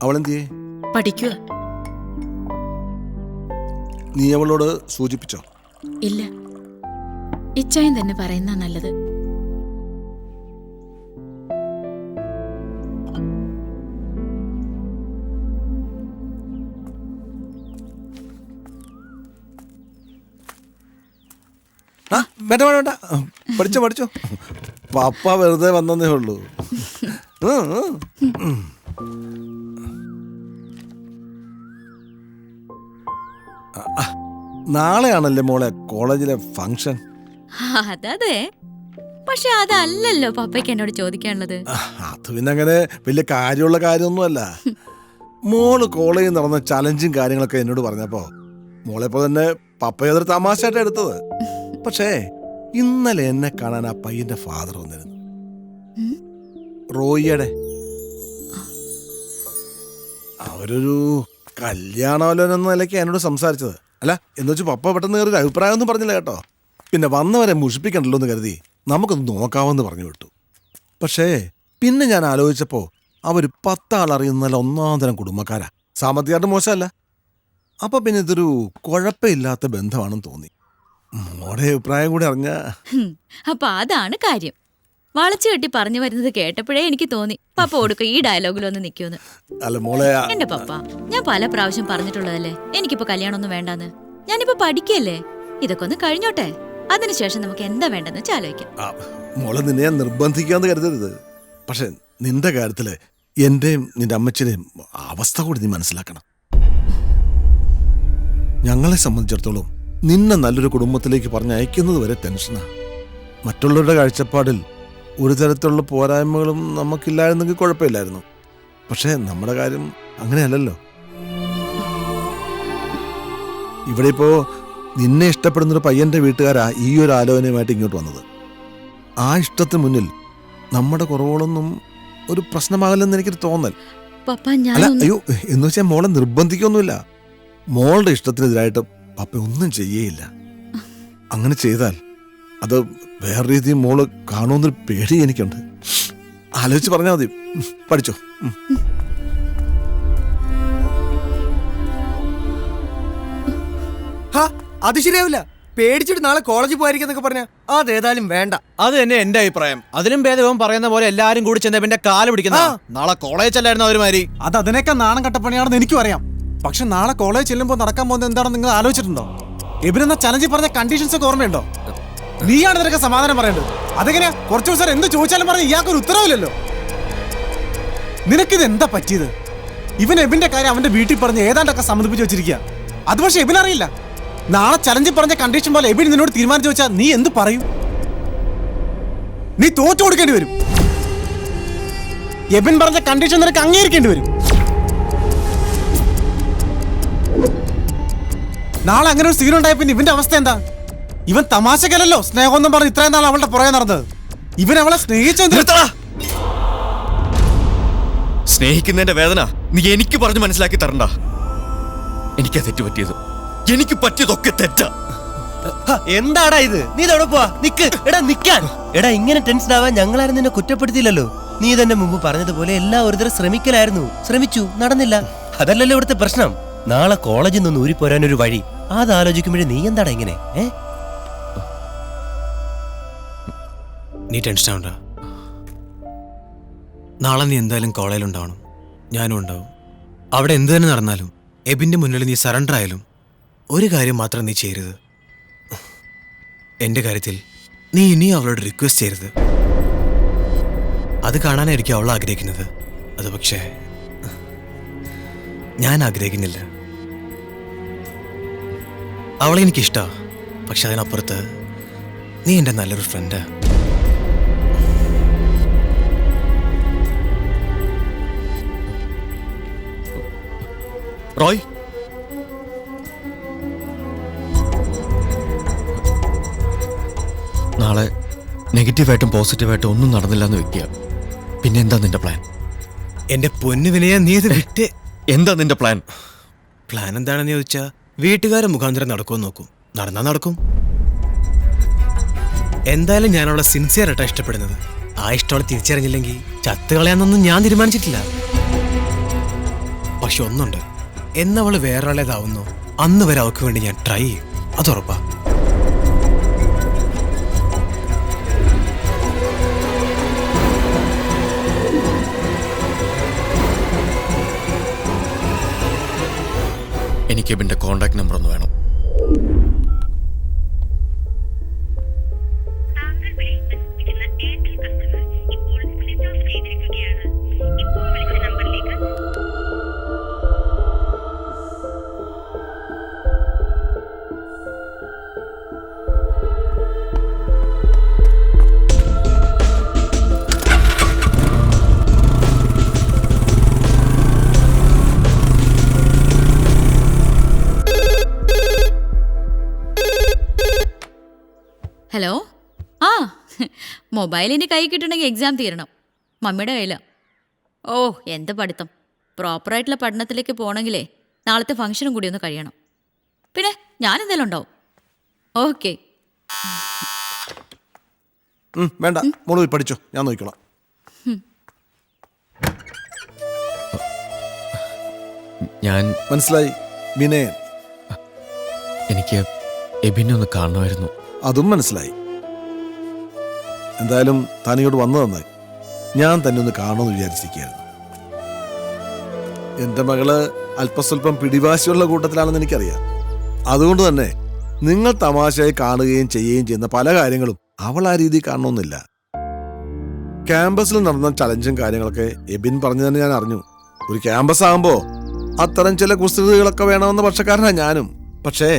അവളെന്തിയേ? പഠിക്കുക. നീ അവളോട് സൂചിപ്പിച്ചോ? ഇല്ല, ഇച്ചായൻ തന്നെ പറയുന്ന നല്ലത്. വേണ്ട വേണ്ട വേണ്ട, പഠിച്ചോ പഠിച്ചോ. പപ്പ വെറുതെ വന്നേ ഉള്ളൂ. നാളെയാണല്ലേ മോളെ കോളേജിലെ ഫംഗ്ഷൻ? അതെ, പക്ഷെ അതല്ലല്ലോ പപ്പയ്ക്ക് എന്നോട് ചോദിക്കാനുള്ളത്. അത് പിന്നെ അങ്ങനെ വലിയ കാര്യമുള്ള കാര്യമൊന്നുമല്ല. മോള് കോളേജിൽ നടന്ന ചലഞ്ചും കാര്യങ്ങളൊക്കെ എന്നോട് പറഞ്ഞപ്പോ മോളെപ്പോ തന്നെ പപ്പ അതൊരു തമാശയായിട്ട് എടുത്തത്. പക്ഷേ ഇന്നലെ എന്നെ കാണാൻ ആ പയ്യന്റെ ഫാദർ വന്നിരുന്നു, റോയിയുടെ. അവരൊരു കല്യാണാലോചന എന്ന നിലയ്ക്ക് എന്നോട് സംസാരിച്ചത്. അല്ല എന്ന് വെച്ച് പപ്പ പെട്ടെന്ന് കയറി അഭിപ്രായം ഒന്നും പറഞ്ഞില്ല കേട്ടോ. പിന്നെ വന്നവരെ മുഷിപ്പിക്കണ്ടല്ലോ എന്ന് കരുതി നമുക്കൊന്ന് നോക്കാമെന്ന് പറഞ്ഞു വിട്ടു. പക്ഷേ പിന്നെ ഞാൻ ആലോചിച്ചപ്പോ അവർ 10 ആളറിയുന്ന ഒന്നാം തരം കുടുംബക്കാരാ. സാമ്പത്തികമായിട്ട് മോശമല്ല. അപ്പൊ പിന്നെ ഇതൊരു കുഴപ്പമില്ലാത്ത ബന്ധമാണെന്ന് തോന്നി. മോടെ അഭിപ്രായം കൂടി അറിഞ്ഞ. അപ്പൊ അതാണ് കാര്യം. വളച്ചു കെട്ടി പറഞ്ഞു വരുന്നത് കേട്ടപ്പോഴേ എനിക്ക് തോന്നി പപ്പ കൊടുക്ക ഈ ഡയലോഗിലൊന്ന് നിൽക്കുമെന്ന്. അല്ല മോളെ, എന്റെ പപ്പ, ഞാൻ പല പ്രാവശ്യം പറഞ്ഞിട്ടുള്ളതല്ലേ എനിക്കിപ്പോ കല്യാണമൊന്നും വേണ്ടാന്ന്. ഞാനിപ്പോ പഠിക്കല്ലേ, ഇതൊക്കെ ഒന്ന് കഴിഞ്ഞോട്ടെ, അതിനുശേഷം നമുക്ക് എന്താ വേണ്ടെന്ന് വെച്ചാൽ ആലോചിക്കാം. മോളെ നിന്നെ ഞാൻ നിർബന്ധിക്കാന്ന് കരുതരുത്. പക്ഷെ നിന്റെ കാര്യത്തില് എന്റെയും നിന്റെ അമ്മച്ചിന്റെയും അവസ്ഥ കൂടി നീ മനസ്സിലാക്കണം. ഞങ്ങളെ സംബന്ധിച്ചിടത്തോളം നിന്നെ നല്ലൊരു കുടുംബത്തിലേക്ക് പറഞ്ഞയക്കുന്നത് വരെ ടെൻഷനാ. മറ്റുള്ളവരുടെ കാഴ്ചപ്പാടിൽ ഒരു തരത്തിലുള്ള പോരായ്മകളും നമുക്കില്ലായിരുന്നെങ്കിൽ കുഴപ്പമില്ലായിരുന്നു. പക്ഷേ നമ്മുടെ കാര്യം അങ്ങനെയല്ലല്ലോ. ഇവിടെ ഇപ്പോ നിന്നെ ഇഷ്ടപ്പെടുന്നൊരു പയ്യന്റെ വീട്ടുകാരാ ഈ ഒരു ആലോചനയുമായിട്ട് ഇങ്ങോട്ട് വന്നത്. ആ ഇഷ്ടത്തിന് മുന്നിൽ നമ്മുടെ കുറവുകളൊന്നും ഒരു പ്രശ്നമാകില്ലെന്ന് എനിക്കൊരു തോന്നൽ. അല്ല അയ്യോ, എന്ന് വെച്ചാൽ മോളെ നിർബന്ധിക്കൊന്നുമില്ല. മോളുടെ ഇഷ്ടത്തിനെതിരായിട്ട് പപ്പ ഒന്നും ചെയ്യേയില്ല. അങ്ങനെ ചെയ്താൽ അത് വേറെ രീതിയിൽ മോള് കാണുമെന്നൊരു പേടി എനിക്കുണ്ട്. ആലോചിച്ച് പറഞ്ഞാൽ മതി. പഠിച്ചോ. അത് ശരിയാവില്ല. പേടിച്ചിട്ട് നാളെ കോളേജിൽ പോയിരിക്കുന്നൊക്കെ പറഞ്ഞ അതേതായാലും വേണ്ട. അത് തന്നെ എന്റെ അഭിപ്രായം. അതിലും ഭേദവും പറയുന്ന പോലെ എല്ലാരും കൂടി ചെന്ന പിന്നെ കാല് പിടിക്കുന്ന നാളെ കോളേജ് അല്ലായിരുന്നു അവരുമാതിരി. അത് അതിനേക്കാൾ നാണം കട്ടപ്പണിയാണെന്ന് എനിക്കും അറിയാം. പക്ഷെ നാളെ കോളേജ് ചെല്ലുമ്പോൾ നടക്കാൻ പോകുന്നത് എന്താണെന്ന് നിങ്ങൾ ആലോചിച്ചിട്ടുണ്ടോ? എബിനെന്ന ചലഞ്ചിൽ പറഞ്ഞ കണ്ടീഷൻസ് ഒക്കെ ഓർമ്മയുണ്ടോ? നീയാണ് ഇതിനൊക്കെ സമാധാനം പറയേണ്ടത്. അതെങ്ങനെയാ? കുറച്ചു ദിവസം എന്ത് ചോദിച്ചാലും പറഞ്ഞ ഇയാൾക്കൊരു ഉത്തരവില്ലല്ലോ. നിനക്കിത് എന്താ പറ്റിയത്? ഇവൻ എബിന്റെ കാര്യം അവന്റെ വീട്ടിൽ പറഞ്ഞ് ഏതാണ്ടൊക്കെ സമ്മതിപ്പിച്ച് വെച്ചിരിക്കുക. അത് പക്ഷെ എബിനറിയില്ല. നാളെ ചലഞ്ചിൽ പറഞ്ഞ കണ്ടീഷൻ പോലെ എബിൻ നിന്നോട് തീരുമാനിച്ചു വെച്ചാൽ നീ എന്ത് പറയും? നീ തോറ്റു കൊടുക്കേണ്ടി വരും. എബിൻ പറഞ്ഞ കണ്ടീഷൻ നിനക്ക് അംഗീകരിക്കേണ്ടി വരും. നാളെ അങ്ങനെ ഒരു സീൻ ഉണ്ടായ പിന്നെ ഇവന്റെ അവസ്ഥ എന്താ? ഇവൻ തമാശക്കല്ലോ സ്നേഹമൊന്നും പറഞ്ഞ് ഇത്രയും നാൾ അവളുടെ പുറകെ നടന്നത്. ഇവൻ അവളെ സ്നേഹിക്കുന്നതിന്റെ വേദന നീ എനിക്ക് പറഞ്ഞു മനസ്സിലാക്കി തരണ്ട. എനിക്കാ തെറ്റ് പറ്റിയത്. എനിക്ക് പറ്റിയതൊക്കെ തെറ്റാ. എന്താടാ ഇത്? നീ ഇതോടെ പോവാ. നിക്ക് എടാ, നിക്കാൻ. എടാ, ഇങ്ങനെ ടെൻഷൻ ആവാൻ ഞങ്ങളാരും നിന്നെ കുറ്റപ്പെടുത്തിയില്ലല്ലോ. നീ തന്നെ മുമ്പ് പറഞ്ഞതുപോലെ എല്ലാം ഒരു തരം ശ്രമിക്കലായിരുന്നു. ശ്രമിച്ചു, നടന്നില്ല. അതല്ലല്ലോ ഇവിടുത്തെ പ്രശ്നം. നാളെ കോളേജിൽ നിന്ന് ഊരിപ്പോരാനൊരു വഴി അതാലോചിക്കുമ്പോഴേ നീ എന്താടാ ഇങ്ങനെ? നീ ടെൻഷൻ ആവണ്ട. നാളെ നീ എന്തായാലും കോളേജിലുണ്ടാവണം, ഞാനും ഉണ്ടാവും. അവിടെ എന്ത് തന്നെ നടന്നാലും എബിന്റെ മുന്നിൽ നീ സറണ്ടർ ആയാലും ഒരു കാര്യം മാത്രം നീ ചെയ്യരുത്. എന്റെ കാര്യത്തിൽ നീ ഇനിയും അവളോട് റിക്വസ്റ്റ് ചെയ്യരുത്. അത് കാണാനായിരിക്കും അവൾ ആഗ്രഹിക്കുന്നത്. അത് പക്ഷേ ഞാൻ ആഗ്രഹിക്കുന്നില്ല. അവളെ എനിക്കിഷ്ടമാണ്. പക്ഷെ അതിനപ്പുറത്ത് നീ എൻ്റെ നല്ലൊരു ഫ്രണ്ടാ. റോയ്, നാളെ നെഗറ്റീവായിട്ടും പോസിറ്റീവായിട്ടും ഒന്നും നടന്നില്ല എന്ന് വെക്കുക. പിന്നെ എന്താ നിന്റെ പ്ലാൻ? എന്റെ പൊന്നു വിനയ, നീ ഇത് വിട്ട്. എന്താ നിന്റെ പ്ലാൻ? പ്ലാൻ എന്താണെന്ന് ചോദിച്ചാൽ വീട്ടുകാരെ മുഖാന്തരം നടക്കുമെന്ന് നോക്കും. നടന്നാ നടക്കും. എന്തായാലും ഞാൻ അവളെ സിൻസിയറായിട്ടാണ് ഇഷ്ടപ്പെടുന്നത്. ആ ഇഷ്ടം തിരിച്ചറിഞ്ഞില്ലെങ്കിൽ ചത്ത് കളയാന്നൊന്നും ഞാൻ തീരുമാനിച്ചിട്ടില്ല. പക്ഷെ ഒന്നുണ്ട്, എന്നവള് വേറൊരാളേതാവുന്നു അന്ന് വരെ അവൾക്ക് വേണ്ടി ഞാൻ ട്രൈ ചെയ്യും. അതുറപ്പാ. എനിക്ക് എബിന്റെ കോണ്ടാക്ട് നമ്പർ ഒന്ന് വേണം. ഹലോ. ആ, മൊബൈലിൻ്റെ കൈ കിട്ടണമെങ്കിൽ എക്സാം തീരണം. മമ്മിയുടെ കയ്യിലാണ്. ഓ, എന്ത് പഠിത്തം. പ്രോപ്പറായിട്ടുള്ള പഠനത്തിലേക്ക് പോകണമെങ്കിലേ നാളത്തെ ഫംഗ്ഷനും കൂടി ഒന്ന് കഴിയണം. പിന്നെ ഞാനെന്തെങ്കിലും ഉണ്ടാവും. ഓക്കെ. വേണ്ട, മോള് പോയി പഠിച്ചോ, ഞാൻ നോക്കിക്കോളാം. ഞാൻ മനസ്സിലായി, വിനയൻ. എനിക്ക് എബിനെ ഒന്ന് കാണണമായിരുന്നു. അതും മനസ്സിലായി. എന്തായാലും താനിങ്ങോട്ട് വന്നു നന്നായി. ഞാൻ തന്നെ ഒന്ന് കാണുമെന്ന് വിചാരിച്ചിരിക്കുകയായിരുന്നു. എൻ്റെ മകള് അല്പസ്വല്പം പിടിവാശിയുള്ള കൂട്ടത്തിലാണെന്ന് എനിക്കറിയാം. അതുകൊണ്ട് തന്നെ നിങ്ങൾ തമാശയായി കാണുകയും ചെയ്യുകയും ചെയ്യുന്ന പല കാര്യങ്ങളും അവൾ ആ രീതിയിൽ കാണണമെന്നില്ല. ക്യാമ്പസിൽ നടന്ന ചലഞ്ചും കാര്യങ്ങളൊക്കെ എബിൻ പറഞ്ഞു തന്നെ ഞാൻ അറിഞ്ഞു. ഒരു ക്യാമ്പസ് ആകുമ്പോൾ അത്തരം ചില കുസൃതികളൊക്കെ വേണമെന്ന പക്ഷക്കാരനാണ് ഞാനും. പക്ഷേ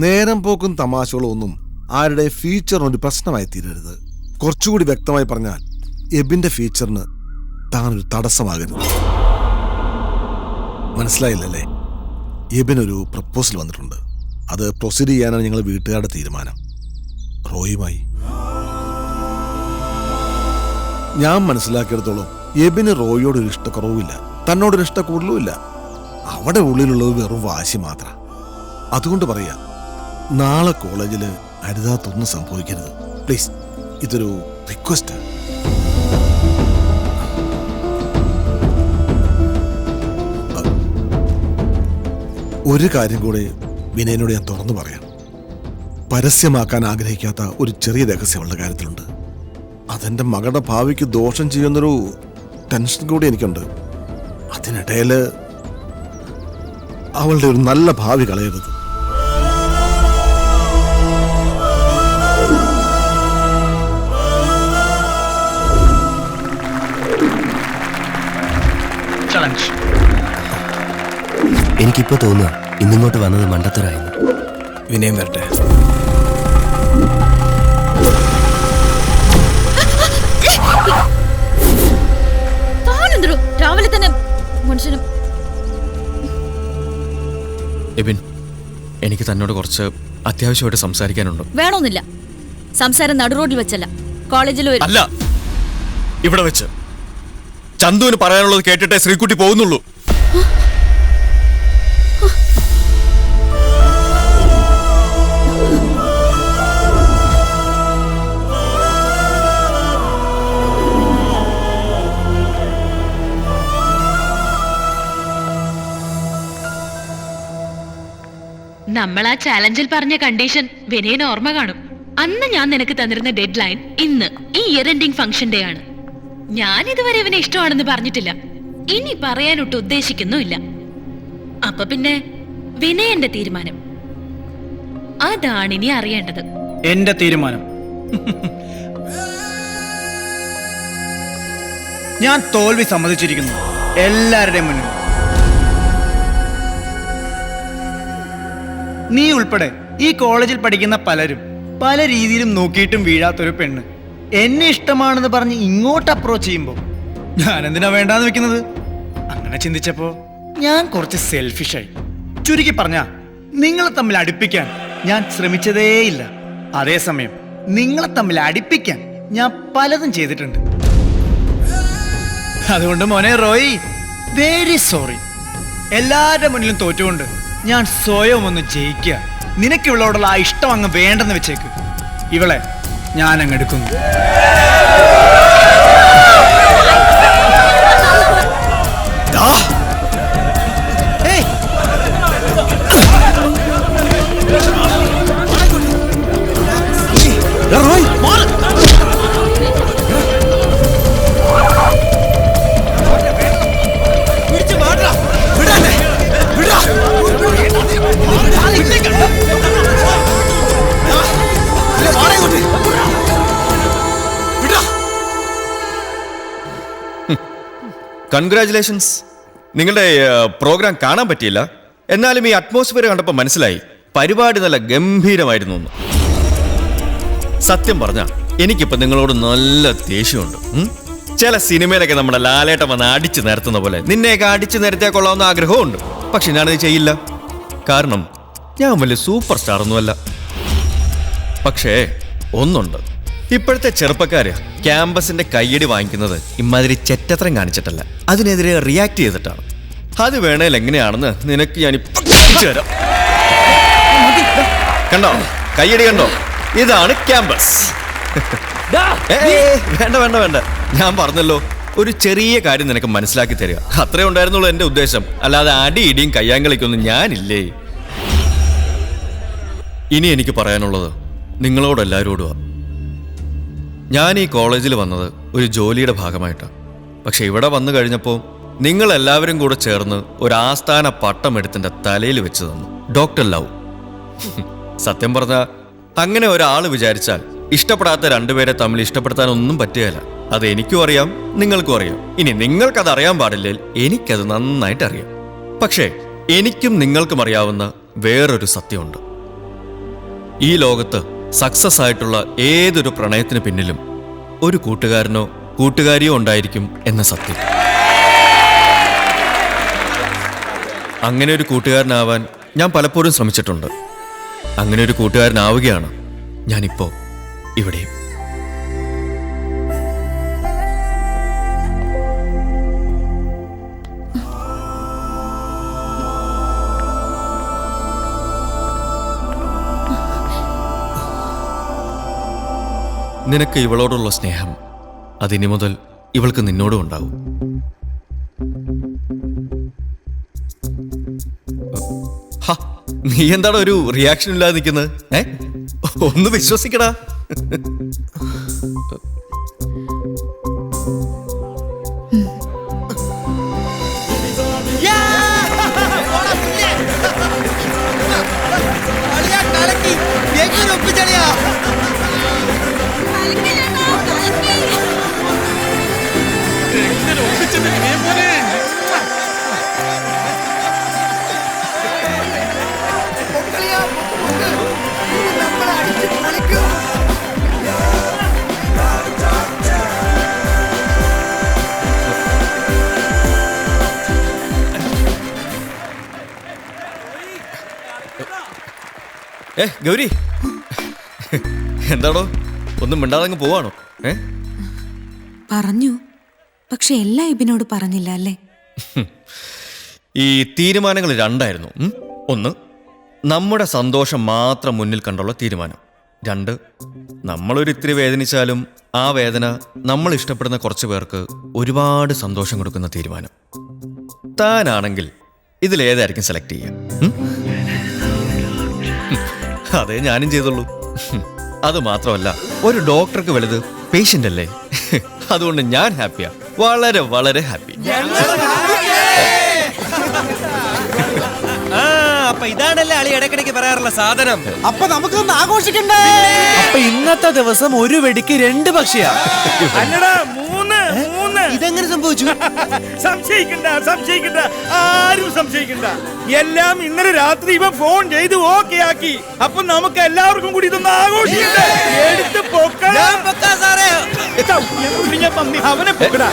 നേരം പോക്കും തമാശകളും ഒന്നും ആരുടെ ഫീച്ചറിനൊരു പ്രശ്നമായി തീരരുത്. കുറച്ചുകൂടി വ്യക്തമായി പറഞ്ഞാൽ എബിന്റെ ഫീച്ചറിന് താനൊരു തടസ്സമാകരുത്. മനസ്സിലായില്ലല്ലേ? എബിനൊരു പ്രപ്പോസൽ വന്നിട്ടുണ്ട്. അത് പ്രൊസീഡ് ചെയ്യാനാണ് ഞങ്ങൾ വീട്ടുകാരുടെ തീരുമാനം. റോയുമായി. ഞാൻ മനസ്സിലാക്കിയെടുത്തോളം എബിന് റോയിയോടൊരു ഇഷ്ടക്കുറവുമില്ല, തന്നോടൊരു ഇഷ്ടക്കൂടലുമില്ല. അവിടെ ഉള്ളിലുള്ളത് വെറും വാശി മാത്രം. അതുകൊണ്ട് പറയാ, നാളെ കോളേജിൽ അരുതാത്തൊന്നും സംഭവിക്കരുത്. പ്ലീസ്, ഇതൊരു റിക്വസ്റ്റ്. ഒരു കാര്യം കൂടെ വിനയനോട് ഞാൻ തുറന്നു പറയാം. പരസ്യമാക്കാൻ ആഗ്രഹിക്കാത്ത ഒരു ചെറിയ രഹസ്യം അവളുടെ കാര്യത്തിലുണ്ട്. അതെന്റെ മകളുടെ ഭാവിക്ക് ദോഷം ചെയ്യുന്നൊരു ടെൻഷൻ കൂടി എനിക്കുണ്ട്. അതിനിടയിൽ അവളുടെ ഒരു നല്ല ഭാവി കളയരുത്. എനിക്കിപ്പോ തോന്നുക ഇന്നിങ്ങോട്ട് വന്നത് മണ്ടത്തരായിരുന്നു. വിനയം വരട്ടെ. രാവിലെ തന്നെ മനുഷ്യനും. എബിൻ, എനിക്ക് തന്നോട് കുറച്ച് അത്യാവശ്യമായിട്ട് സംസാരിക്കാനുണ്ട്. വേണമെന്നില്ല. സംസാരം നടുറോഡിൽ വെച്ചല്ല, കോളേജിൽ അല്ല, ഇവിടെ വെച്ച്. ചന്തുവിന് പറയാനുള്ളത് കേട്ടിട്ടേ ശ്രീകുട്ടി പോകുന്നുള്ളൂ. നമ്മൾ ആ ചാലഞ്ചിൽ പറഞ്ഞ കണ്ടീഷൻ വിനയന് ഓർമ്മ കാണും. അന്ന് ഞാൻ നിനക്ക് തന്നിരുന്ന ഡെഡ് ലൈൻ ഇന്ന് ഈ ഇയർ എൻഡിങ് ഫംഗ്ഷൻ ഡേ ആണ്. ഞാൻ ഇതുവരെ ഇവനെ ഇഷ്ടമാണെന്ന് പറഞ്ഞിട്ടില്ല, ഇനി പറയാനൊട്ട് ഉദ്ദേശിക്കുന്നുമില്ല. അപ്പൊ പിന്നെ വിനയന്റെ തീരുമാനം അതാണിനി അറിയേണ്ടത്. എന്റെ തീരുമാനം ഞാൻ തോൽവി സമ്മതിച്ചിരിക്കുന്നു എല്ലാവരുടെയും മുന്നിൽ. നീ ഉൾപ്പെടെ ഈ കോളേജിൽ പഠിക്കുന്ന പലരും പല രീതിയിലും നോക്കിയിട്ടും വീഴാത്തൊരു പെണ്ണ് എന്നെ ഇഷ്ടമാണെന്ന് പറഞ്ഞ് ഇങ്ങോട്ട് അപ്രോച്ച് ചെയ്യുമ്പോൾ ഞാൻ എന്തിനാ വേണ്ടാന്ന് വെക്കുന്നത്? അങ്ങനെ ചിന്തിച്ചപ്പോ ഞാൻ കുറച്ച് സെൽഫിഷായി. ചുരുക്കി പറഞ്ഞ, നിങ്ങളെ തമ്മിൽ അടുപ്പിക്കാൻ ഞാൻ ശ്രമിച്ചതേയില്ല. അതേസമയം നിങ്ങളെ തമ്മിൽ അടുപ്പിക്കാൻ ഞാൻ പലതും ചെയ്തിട്ടുണ്ട്. അതുകൊണ്ട് മോനെ റോയി, വെരി സോറി. എല്ലാവരുടെ മുന്നിലും തോറ്റുകൊണ്ട് ഞാൻ സ്വയം ഒന്ന് ജയിക്കുക. നിനക്ക് ഇവളോടുള്ള ആ ഇഷ്ടം അങ്ങ് വേണ്ടെന്ന് വെച്ചേക്ക്. ഇവളെ ഞാൻ അങ്ങ് എടുക്കുന്നു. കൺഗ്രാറ്റുലേഷൻസ്. നിങ്ങളുടെ പ്രോഗ്രാം കാണാൻ പറ്റിയില്ല, എന്നാലും ഈ അറ്റ്മോസ്ഫിയർ കണ്ടപ്പോൾ മനസ്സിലായി പരിപാടി നല്ല ഗംഭീരമായിരുന്നു എന്ന്. സത്യം പറഞ്ഞ എനിക്കിപ്പോൾ നിങ്ങളോട് നല്ല ദേഷ്യമുണ്ട്. ചില സിനിമയിലൊക്കെ നമ്മുടെ ലാലേട്ടൻ വന്ന് അടിച്ചു നിരത്തുന്ന പോലെ നിന്നെയൊക്കെ അടിച്ചു നിരത്തിയാൽ കൊള്ളാവുന്ന ആഗ്രഹമുണ്ട്. പക്ഷെ ഞാനത് ചെയ്യില്ല. കാരണം ഞാൻ വലിയ സൂപ്പർ സ്റ്റാർ ഒന്നുമല്ല. പക്ഷേ ഒന്നുണ്ട്, ഇപ്പോഴത്തെ ചെറുപ്പക്കാര് ക്യാമ്പസിന്റെ കയ്യടി വാങ്ങിക്കുന്നത് ഇമാതിരി ചെറ്റത്രം കാണിച്ചിട്ടല്ല, അതിനെതിരെ റിയാക്ട് ചെയ്തിട്ടാണ്. അത് വേണേൽ എങ്ങനെയാണെന്ന് നിനക്ക് ഞാനിപ്പോ കാണിച്ചു തരാം. കണ്ടോ കയ്യടി കണ്ടോ? ഇതാണ് ക്യാമ്പസ്. വേണ്ട വേണ്ട വേണ്ട, ഞാൻ പറഞ്ഞല്ലോ ഒരു ചെറിയ കാര്യം നിനക്ക് മനസ്സിലാക്കി തരിക, അത്രേ ഉണ്ടായിരുന്നുള്ളൂ എന്റെ ഉദ്ദേശം. അല്ലാതെ അടി ഇടിയും കയ്യാങ്കളിക്കൊന്നും ഞാനില്ലേ. ഇനി എനിക്ക് പറയാനുള്ളത് നിങ്ങളോടെല്ലാവരോടുമാണ്. ഞാൻ ഈ കോളേജിൽ വന്നത് ഒരു ജോലിയുടെ ഭാഗമായിട്ടാണ്. പക്ഷെ ഇവിടെ വന്നു കഴിഞ്ഞപ്പോൾ നിങ്ങളെല്ലാവരും കൂടെ ചേർന്ന് ഒരു ആസ്ഥാന പട്ടം എടുത്തിൻ്റെ തലയിൽ വെച്ച് തന്നു, ഡോക്ടർ ലവ്. സത്യം പറഞ്ഞാൽ അങ്ങനെ ഒരാൾ വിചാരിച്ചാൽ ഇഷ്ടപ്പെടാത്ത രണ്ടുപേരെ തമ്മിൽ ഇഷ്ടപ്പെടുത്താനൊന്നും പറ്റുകയില്ല. അത് എനിക്കും അറിയാം, നിങ്ങൾക്കും അറിയാം. ഇനി നിങ്ങൾക്കത് അറിയാൻ പാടില്ലേ, എനിക്കത് നന്നായിട്ട് അറിയാം. പക്ഷേ എനിക്കും നിങ്ങൾക്കും അറിയാവുന്ന വേറൊരു സത്യമുണ്ട്. ഈ ലോകത്ത് സക്സസ് ആയിട്ടുള്ള ഏതൊരു പ്രണയത്തിന് പിന്നിലും ഒരു കൂട്ടുകാരനോ കൂട്ടുകാരിയോ ഉണ്ടായിരിക്കും എന്ന സത്യം. അങ്ങനെ ഒരു കൂട്ടുകാരനാവാൻ ഞാൻ പലപ്പോഴും ശ്രമിച്ചിട്ടുണ്ട്. അങ്ങനെ ഒരു കൂട്ടുകാരനാവുകയാണ് ഞാനിപ്പോ ഇവിടെയും. നിനക്ക് ഇവളോടുള്ള സ്നേഹം അതിനി മുതൽ ഇവൾക്ക് നിന്നോടും ഉണ്ടാവും. നീ എന്താണ് ഒരു റിയാക്ഷൻ ഇല്ലാതെ നിൽക്കുന്നത്? ഒന്ന് വിശ്വസിക്കടാ. ഗൗരി, എന്താണോ ഒന്നും മിണ്ടാതങ്ങ് പോവാണോ? പറഞ്ഞു, പക്ഷെ എല്ലാം ഇബിനോട് പറഞ്ഞില്ല അല്ലേ? ഈ തീരുമാനങ്ങൾ രണ്ടായിരുന്നു. ഒന്ന്, നമ്മുടെ സന്തോഷം മാത്രം മുന്നിൽ കണ്ടുള്ള തീരുമാനം. രണ്ട്, നമ്മളൊരു ഇത്തിരി വേദനിച്ചാലും ആ വേദന നമ്മൾ ഇഷ്ടപ്പെടുന്ന കുറച്ച് പേർക്ക് ഒരുപാട് സന്തോഷം കൊടുക്കുന്ന തീരുമാനം. താനാണെങ്കിൽ ഇതിലേതായിരിക്കും സെലക്ട് ചെയ്യുക? അതേ ഞാനും ചെയ്തുള്ളൂ. അത് മാത്രമല്ല, ഒരു ഡോക്ടർക്ക് വലുത് പേഷ്യന്റ് അല്ലേ? അതുകൊണ്ട് ഞാൻ ഹാപ്പിയാ, വളരെ വളരെ ഹാപ്പി. അപ്പൊ ഇതാണല്ലേ അളി ഇടയ്ക്കിടയ്ക്ക് പറയാറുള്ള സാധനം. അപ്പൊ നമുക്കൊന്ന് ആഘോഷിക്കണ്ടേ? അപ്പൊ ഇന്നത്തെ ദിവസം ഒരു വെടിക്ക് 2 പക്ഷിയാ. അല്ലടാ, 3. ഇതെങ്ങനെ സംഭവിച്ചു? സംശയിക്കണ്ട, ആരും സംശയിക്കണ്ട. എല്ലാം ഇന്നലെ രാത്രി ഇവ ഫോൺ ചെയ്ത് ഓക്കെ ആക്കി. അപ്പൊ നമുക്ക് എല്ലാവർക്കും കൂടി ഇതൊന്ന് ആഘോഷിക്കണ്ടേ? എടുത്ത് പൊക്ക. സാറേ അവനെ പൊക്കടാ.